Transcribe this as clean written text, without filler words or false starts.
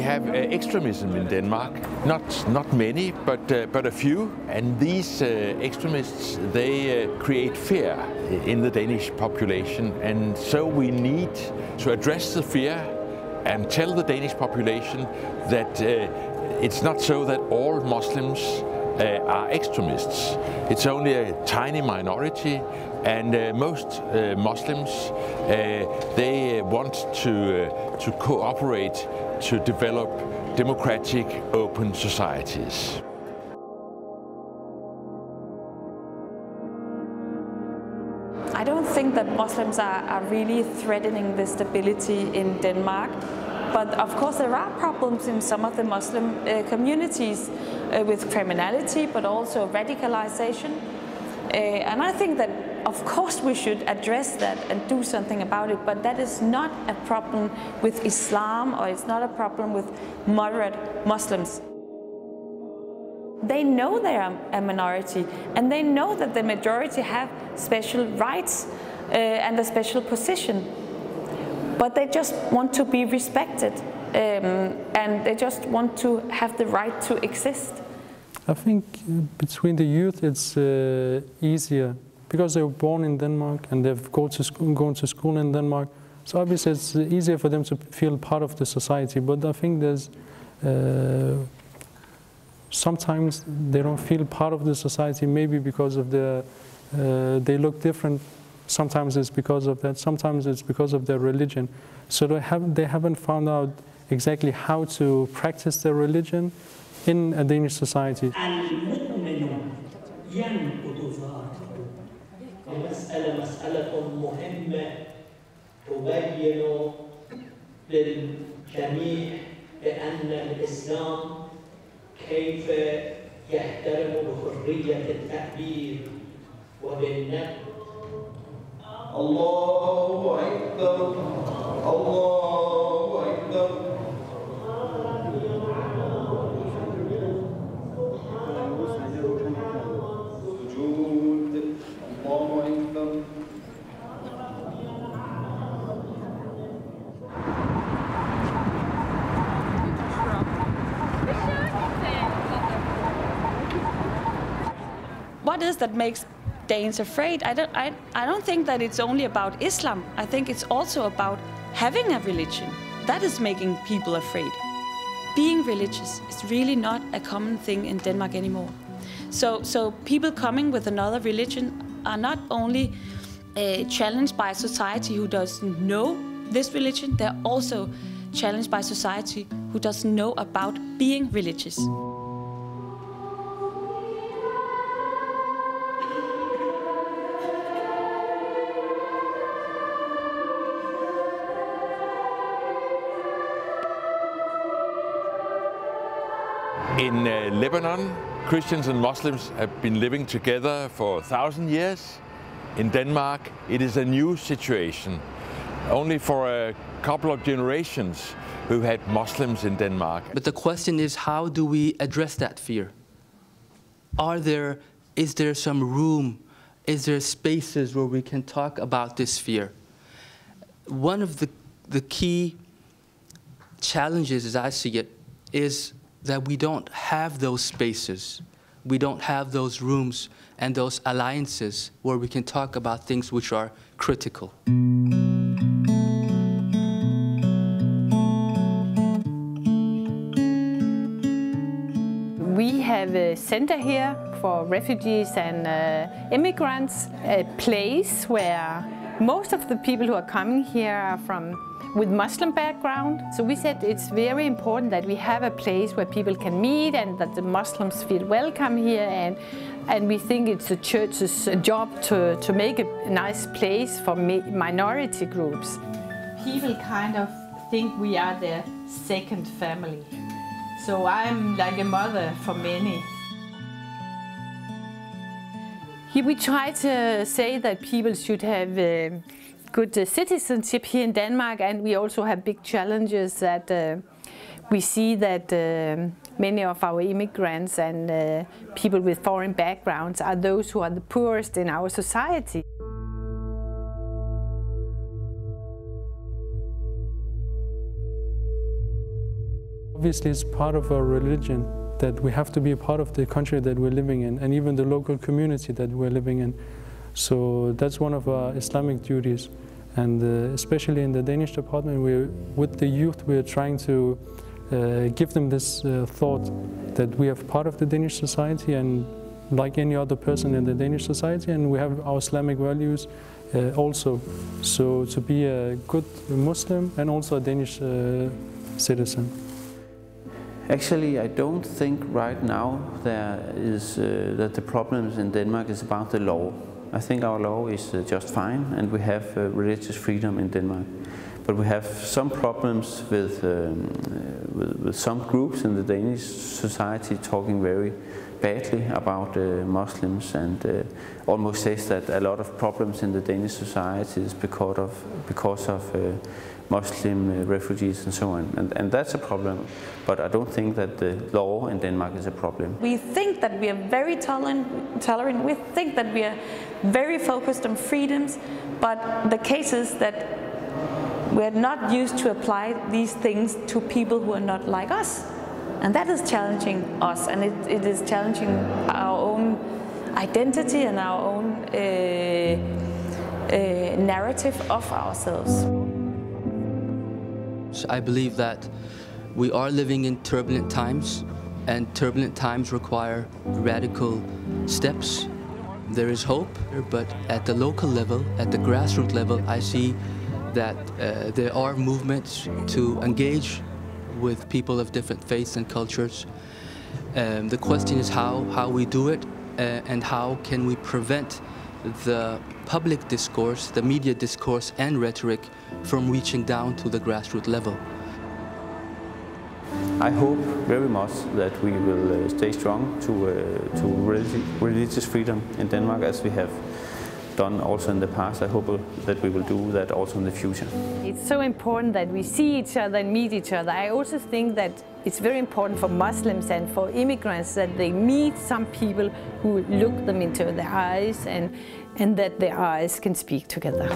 We have extremism in Denmark, not many, but a few. And these extremists, they create fear in the Danish population. And so we need to address the fear and tell the Danish population that it's not so that all Muslims are extremists. It's only a tiny minority, and most Muslims they want to cooperate to develop democratic, open societies. I don't think that Muslims are really threatening the stability in Denmark. But of course there are problems in some of the Muslim communities with criminality, but also radicalization. And I think that of course we should address that and do something about it, but that is not a problem with Islam, or it's not a problem with moderate Muslims. They know they are a minority, and they know that the majority have special rights and a special position. But they just want to be respected, and they just want to have the right to exist. I think between the youth it's easier because they were born in Denmark and they've gone to school in Denmark. So obviously it's easier for them to feel part of the society. But I think there's sometimes they don't feel part of the society, maybe because of they look different. Sometimes it's because of that, sometimes it's because of their religion. So they haven't found out exactly how to practice their religion in a Danish society. الله أكبر الله أكبر سجود الله أكبر. What is that makes Danes afraid? I don't think that it's only about Islam. I think it's also about having a religion. That is making people afraid. Being religious is really not a common thing in Denmark anymore. So people coming with another religion are not only challenged by a society who doesn't know this religion, they're also challenged by society who doesn't know about being religious. In Lebanon, Christians and Muslims have been living together for 1,000 years. In Denmark, it is a new situation. Only for a couple of generations we've had Muslims in Denmark. But the question is, how do we address that fear? Is there some room? Is there spaces where we can talk about this fear? One of the key challenges, as I see it, is that we don't have those spaces, we don't have those rooms and those alliances where we can talk about things which are critical. We have a center here for refugees and immigrants, a place where most of the people who are coming here are with Muslim background. So we said it's very important that we have a place where people can meet and that the Muslims feel welcome here, and we think it's the church's job to make a nice place for minority groups. People kind of think we are their second family. So I'm like a mother for many. Here we try to say that people should have good citizenship here in Denmark, and we also have big challenges that we see that many of our immigrants and people with foreign backgrounds are those who are the poorest in our society. Obviously, it's part of our religion that we have to be a part of the country that we're living in, and even the local community that we're living in. So that's one of our Islamic duties. And especially in the Danish department, with the youth, we're trying to give them this thought that we are part of the Danish society and like any other person in the Danish society, and we have our Islamic values also. So to be a good Muslim and also a Danish citizen. Actually, I don't think right now that the problems in Denmark is about the law. I think our law is just fine, and we have religious freedom in Denmark. But we have some problems with some groups in the Danish society talking very badly about Muslims, and almost says that a lot of problems in the Danish society is because of Muslim refugees and so on. And that's a problem, but I don't think that the law in Denmark is a problem. We think that we are very tolerant. We think that we are very focused on freedoms, but the case is that we're not used to apply these things to people who are not like us. And that is challenging us, and it is challenging our own identity and our own narrative of ourselves. I believe that we are living in turbulent times, and turbulent times require radical steps. There is hope, but at the local level, at the grassroots level, I see that there are movements to engage with people of different faiths and cultures. The question is how we do it, and how can we prevent the public discourse, the media discourse and rhetoric from reaching down to the grassroots level. I hope very much that we will stay strong to religious freedom in Denmark, as we have done also in the past. I hope that we will do that also in the future. It's so important that we see each other and meet each other. I also think that it's very important for Muslims and for immigrants that they meet some people who look them into their eyes, and that their eyes can speak together.